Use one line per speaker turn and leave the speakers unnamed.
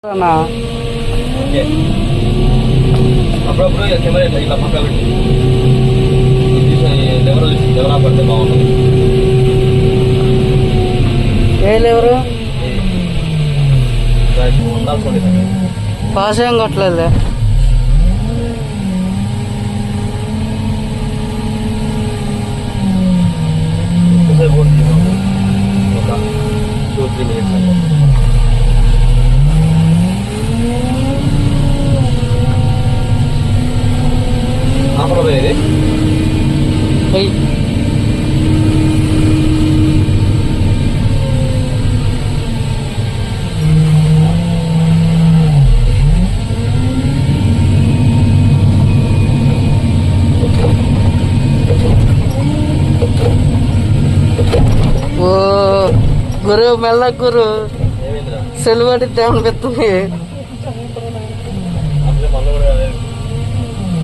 అన్నా
అప్పుడప్పుడు కెమెరా ఇట్లా పక్క పెట్టి ఎవరా పడితే బాగుంటుంది.
ఏ లేవరు పాస్ ఏం కొట్టలేదు.
ఒక 2-3 minutes ఇది
ఓ గురు మెల్ల గురు సెలవు పడితే అనిపిస్తుంది.
అప్పుడే మళ్ళీ